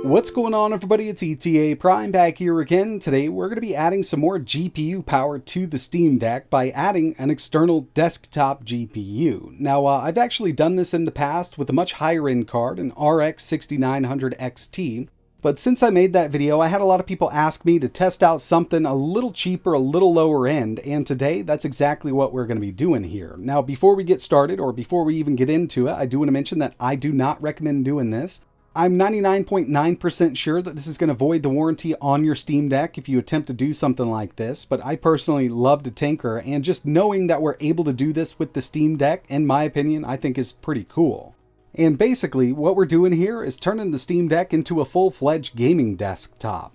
What's going on, everybody? It's ETA Prime back here again. Today we're going to be adding some more GPU power to the Steam Deck by adding an external desktop GPU. Now I've actually done this in the past with a much higher end card, an RX 6900 XT. But since I made that video, I had a lot of people ask me to test out something a little cheaper, a little lower end, and today that's exactly what we're going to be doing here. Now before we get started, or before we even get into it, I do want to mention that I do not recommend doing this. I'm 99.9% sure that this is going to void the warranty on your Steam Deck if you attempt to do something like this, but I personally love to tinker, and just knowing that we're able to do this with the Steam Deck, in my opinion, I think is pretty cool. And basically, what we're doing here is turning the Steam Deck into a full-fledged gaming desktop.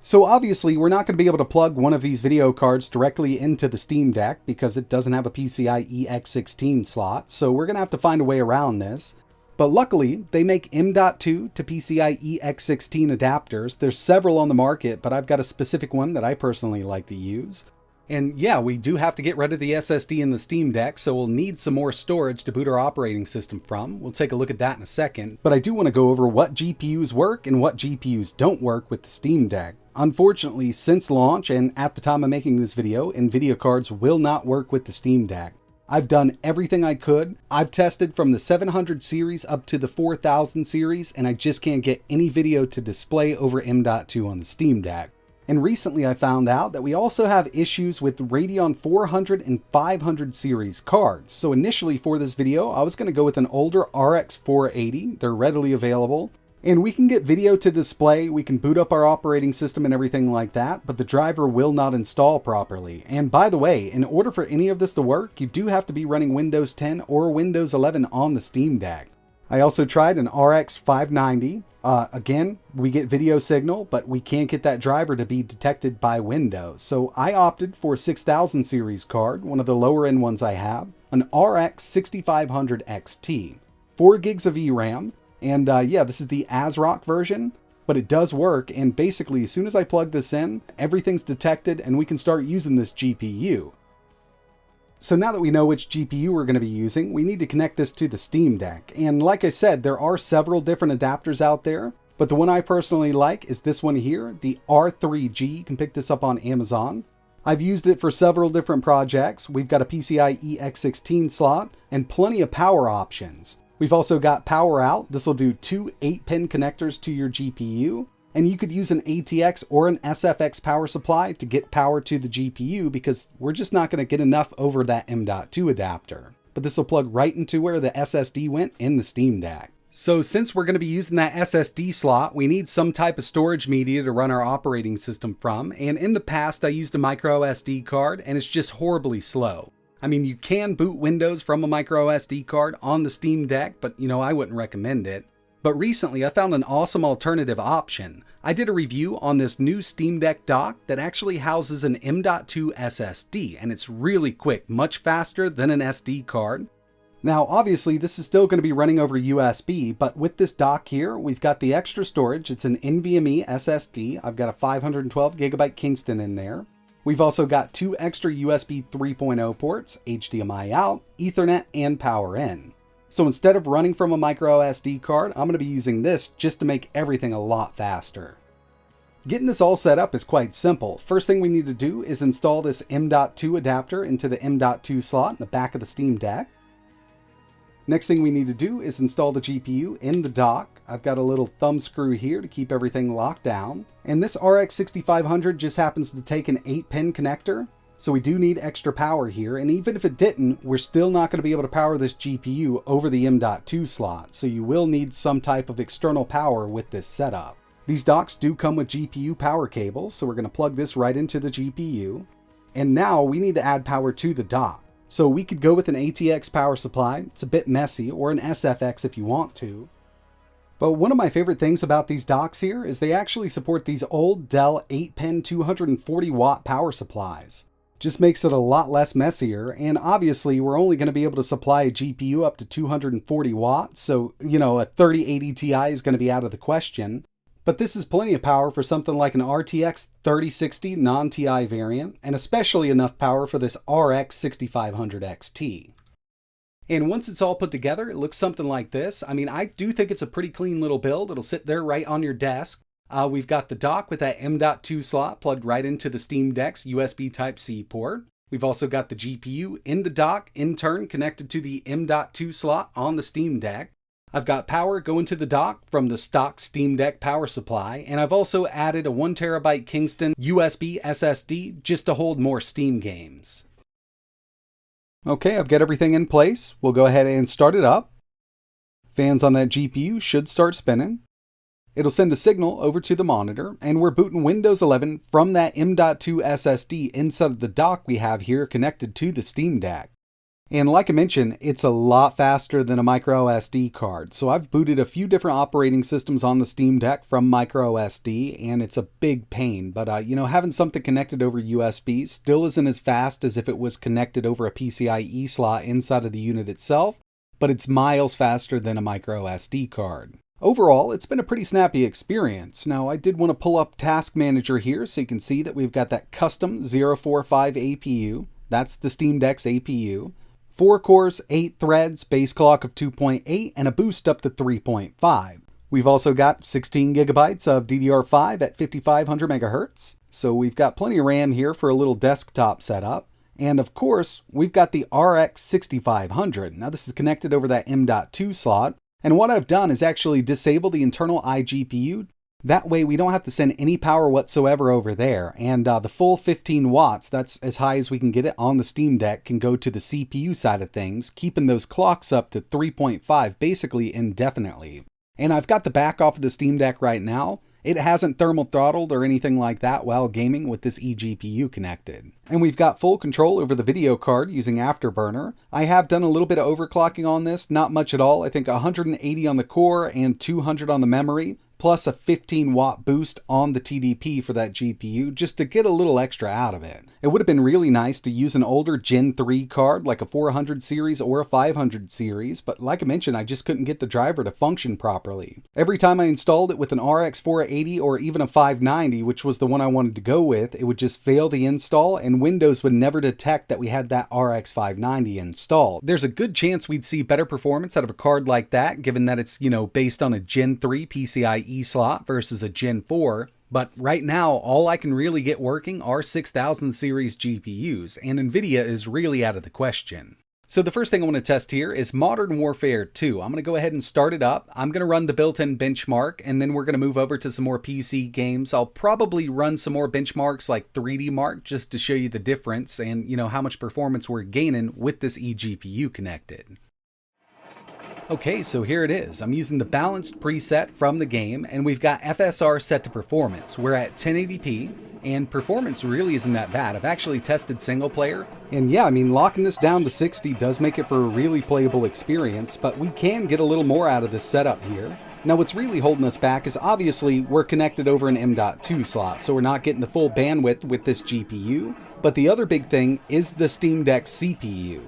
So obviously, we're not going to be able to plug one of these video cards directly into the Steam Deck because it doesn't have a PCIe X16 slot, so we're going to have to find a way around this. But luckily, they make M.2 to PCIe X16 adapters. There's several on the market, but I've got a specific one that I personally like to use. And yeah, we do have to get rid of the SSD in the Steam Deck, so we'll need some more storage to boot our operating system from. We'll take a look at that in a second. But I do want to go over what GPUs work and what GPUs don't work with the Steam Deck. Unfortunately, since launch and at the time of making this video, Nvidia cards will not work with the Steam Deck. I've done everything I could. I've tested from the 700 series up to the 4000 series, and I just can't get any video to display over M.2 on the Steam Deck. And recently I found out that we also have issues with Radeon 400 and 500 series cards. So initially for this video, I was going to go with an older RX 480. They're readily available. And we can get video to display, we can boot up our operating system and everything like that, but the driver will not install properly. And by the way, in order for any of this to work, you do have to be running Windows 10 or Windows 11 on the Steam Deck. I also tried an RX 590. Again, we get video signal, but we can't get that driver to be detected by Windows. So I opted for a 6000 series card, one of the lower end ones I have, an RX 6500 XT, 4 gigs of VRAM. And yeah, this is the ASRock version, but it does work. And basically, as soon as I plug this in, everything's detected and we can start using this GPU. So now that we know which GPU we're going to be using, we need to connect this to the Steam Deck. And like I said, there are several different adapters out there, but the one I personally like is this one here, the R3G. You can pick this up on Amazon. I've used it for several different projects. We've got a PCIe X16 slot and plenty of power options. We've also got power out. This will do 2 8-pin connectors to your GPU. And you could use an ATX or an SFX power supply to get power to the GPU because we're just not going to get enough over that M.2 adapter. But this will plug right into where the SSD went in the Steam Deck. So since we're going to be using that SSD slot, we need some type of storage media to run our operating system from. And in the past, I used a micro SD card and it's just horribly slow. I mean, you can boot Windows from a micro SD card on the Steam Deck, but I wouldn't recommend it. But recently I found an awesome alternative option. I did a review on this new Steam Deck dock that actually houses an M.2 SSD, and it's really quick, much faster than an SD card. Now, obviously, this is still going to be running over USB, but with this dock here, we've got the extra storage. It's an NVMe SSD. I've got a 512 gigabyte Kingston in there. We've also got 2 extra USB 3.0 ports, HDMI out, Ethernet, and power in. So instead of running from a micro SD card, I'm going to be using this just to make everything a lot faster. Getting this all set up is quite simple. First thing we need to do is install this M.2 adapter into the M.2 slot in the back of the Steam Deck. Next thing we need to do is install the GPU in the dock. I've got a little thumb screw here to keep everything locked down. And this RX 6500 just happens to take an 8-pin connector. So we do need extra power here. And even if it didn't, we're still not going to be able to power this GPU over the M.2 slot. So you will need some type of external power with this setup. These docks do come with GPU power cables. So we're going to plug this right into the GPU. And now we need to add power to the dock. So we could go with an ATX power supply. It's a bit messy, or an SFX if you want to. But one of my favorite things about these docks here is they actually support these old Dell 8-pin 240 watt power supplies. Just makes it a lot less messier, and obviously we're only going to be able to supply a GPU up to 240 watts, so a 3080 Ti is going to be out of the question. But this is plenty of power for something like an RTX 3060 non-Ti variant, and especially enough power for this RX 6500 XT. And once it's all put together, it looks something like this. I mean, I do think it's a pretty clean little build. It'll sit there right on your desk. We've got the dock with that M.2 slot plugged right into the Steam Deck's USB Type-C port. We've also got the GPU in the dock, in turn connected to the M.2 slot on the Steam Deck. I've got power going to the dock from the stock Steam Deck power supply, and I've also added a 1TB Kingston USB SSD just to hold more Steam games. Okay, I've got everything in place. We'll go ahead and start it up. Fans on that GPU should start spinning. It'll send a signal over to the monitor, and we're booting Windows 11 from that M.2 SSD inside of the dock we have here connected to the Steam Deck. And like I mentioned, it's a lot faster than a micro SD card. So I've booted a few different operating systems on the Steam Deck from micro SD, and it's a big pain. But having something connected over USB still isn't as fast as if it was connected over a PCIe slot inside of the unit itself, but it's miles faster than a micro SD card. Overall, it's been a pretty snappy experience. Now, I did want to pull up Task Manager here so you can see that we've got that custom 045 APU. That's the Steam Deck's APU. 4 cores, 8 threads, base clock of 2.8, and a boost up to 3.5. We've also got 16 gigabytes of DDR5 at 5500 megahertz. So we've got plenty of RAM here for a little desktop setup. And of course, we've got the RX 6500. Now this is connected over that M.2 slot. And what I've done is actually disable the internal iGPU. That way we don't have to send any power whatsoever over there. And the full 15 watts, that's as high as we can get it on the Steam Deck, can go to the CPU side of things, keeping those clocks up to 3.5 basically indefinitely. And I've got the back off of the Steam Deck right now. It hasn't thermal throttled or anything like that while gaming with this eGPU connected. And we've got full control over the video card using Afterburner. I have done a little bit of overclocking on this, not much at all. I think 180 on the core and 200 on the memory, plus a 15 watt boost on the TDP for that GPU just to get a little extra out of it. It would have been really nice to use an older Gen 3 card like a 400 series or a 500 series, but like I mentioned, I just couldn't get the driver to function properly. Every time I installed it with an RX 480 or even a 590, which was the one I wanted to go with, it would just fail the install and Windows would never detect that we had that RX 590 installed. There's a good chance we'd see better performance out of a card like that, given that it's, based on a Gen 3 PCIe slot versus a Gen 4, but right now all I can really get working are 6000 series GPUs, and Nvidia is really out of the question. So the first thing I want to test here is Modern Warfare 2. I'm going to go ahead and start it up. I'm going to run the built-in benchmark, and then we're going to move over to some more PC games. I'll probably run some more benchmarks like 3D Mark just to show you the difference and how much performance we're gaining with this eGPU connected. Okay, so here it is. I'm using the balanced preset from the game, and we've got FSR set to performance. We're at 1080p, and performance really isn't that bad. I've actually tested single player, and yeah, locking this down to 60 does make it for a really playable experience, but we can get a little more out of this setup here. Now what's really holding us back is obviously we're connected over an M.2 slot, so we're not getting the full bandwidth with this GPU, but the other big thing is the Steam Deck CPU.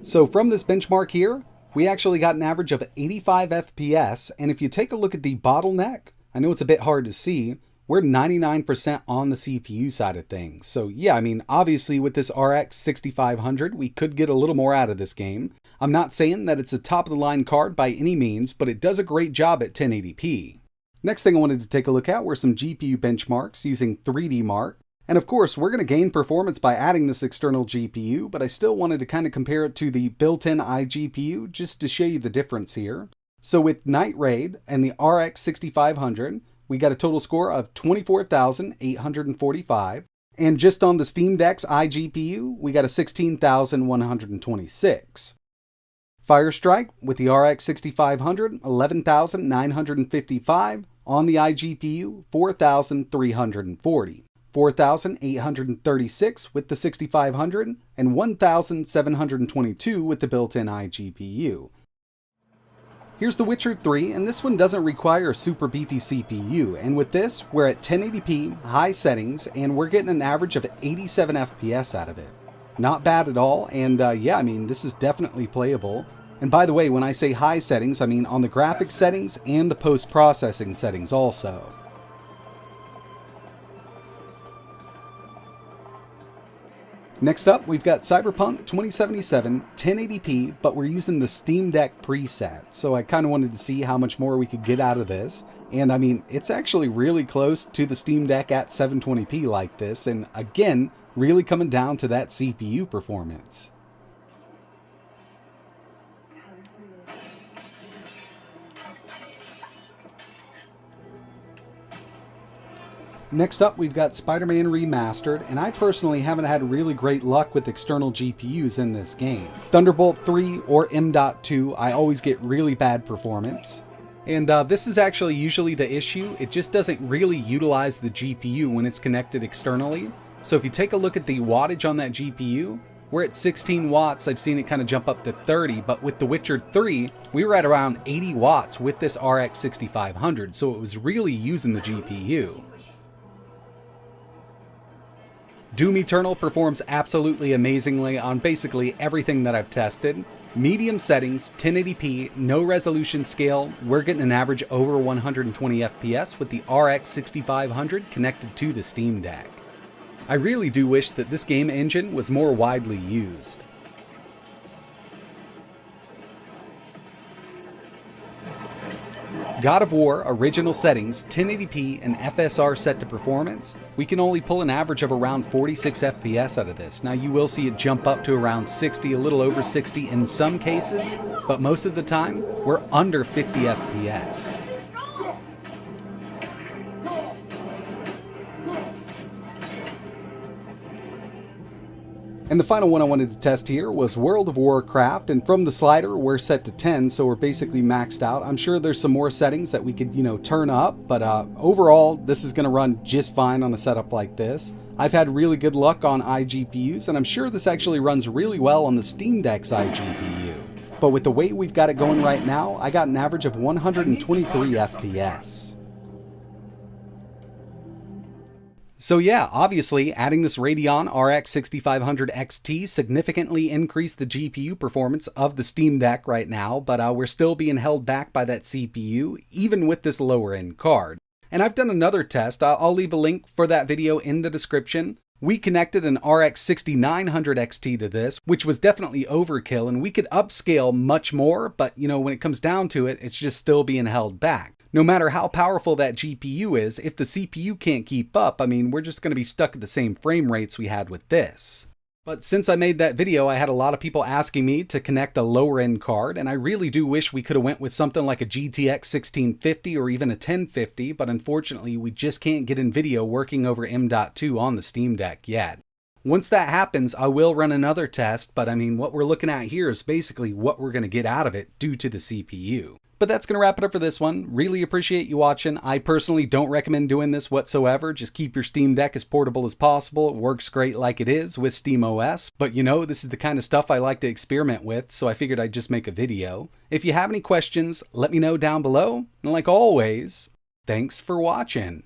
So from this benchmark here, we actually got an average of 85 FPS, and if you take a look at the bottleneck, I know it's a bit hard to see, we're 99% on the CPU side of things. So yeah, obviously with this RX 6500, we could get a little more out of this game. I'm not saying that it's a top-of-the-line card by any means, but it does a great job at 1080p. Next thing I wanted to take a look at were some GPU benchmarks using 3D Mark. And of course, we're going to gain performance by adding this external GPU, but I still wanted to kind of compare it to the built-in iGPU just to show you the difference here. So with Night Raid and the RX 6500, we got a total score of 24,845. And just on the Steam Deck's iGPU, we got a 16,126. Firestrike with the RX 6500, 11,955. On the iGPU, 4,340. 4,836 with the 6500, and 1,722 with the built-in iGPU. Here's The Witcher 3, and this one doesn't require a super beefy CPU, and with this, we're at 1080p, high settings, and we're getting an average of 87 FPS out of it. Not bad at all, and this is definitely playable. And by the way, when I say high settings, I mean on the graphics settings and the post-processing settings also. Next up, we've got Cyberpunk 2077 1080p, but we're using the Steam Deck preset. So I kind of wanted to see how much more we could get out of this. And I mean, it's actually really close to the Steam Deck at 720p like this. And again, really coming down to that CPU performance. Next up, we've got Spider-Man Remastered, and I personally haven't had really great luck with external GPUs in this game. Thunderbolt 3 or M.2, I always get really bad performance. And this is actually usually the issue. It just doesn't really utilize the GPU when it's connected externally. So if you take a look at the wattage on that GPU, we're at 16 watts. I've seen it kind of jump up to 30, but with The Witcher 3, we were at around 80 watts with this RX 6500, so it was really using the GPU. Doom Eternal performs absolutely amazingly on basically everything that I've tested. Medium settings, 1080p, no resolution scale, we're getting an average over 120 FPS with the RX 6500 connected to the Steam Deck. I really do wish that this game engine was more widely used. God of War original settings, 1080p and FSR set to performance, we can only pull an average of around 46 FPS out of this. Now you will see it jump up to around 60, a little over 60 in some cases, but most of the time we're under 50 FPS. And the final one I wanted to test here was World of Warcraft, and from the slider we're set to 10, so we're basically maxed out. I'm sure there's some more settings that we could, turn up, but overall this is going to run just fine on a setup like this. I've had really good luck on iGPUs, and I'm sure this actually runs really well on the Steam Deck's iGPU. But with the way we've got it going right now, I got an average of 123 FPS. So yeah, obviously adding this Radeon RX 6500 XT significantly increased the GPU performance of the Steam Deck right now, but we're still being held back by that CPU, even with this lower end card. And I've done another test, I'll leave a link for that video in the description. We connected an RX 6900 XT to this, which was definitely overkill, and we could upscale much more, but when it comes down to it, it's just still being held back. No matter how powerful that GPU is, if the CPU can't keep up, I mean, we're just going to be stuck at the same frame rates we had with this. But since I made that video, I had a lot of people asking me to connect a lower end card, and I really do wish we could have went with something like a GTX 1650 or even a 1050, but unfortunately we just can't get Nvidia working over M.2 on the Steam Deck yet. Once that happens, I will run another test, but I mean, what we're looking at here is basically what we're going to get out of it due to the CPU. But that's going to wrap it up for this one. Really appreciate you watching. I personally don't recommend doing this whatsoever. Just keep your Steam Deck as portable as possible. It works great like it is with SteamOS. But this is the kind of stuff I like to experiment with, so I figured I'd just make a video. If you have any questions, let me know down below. And like always, thanks for watching.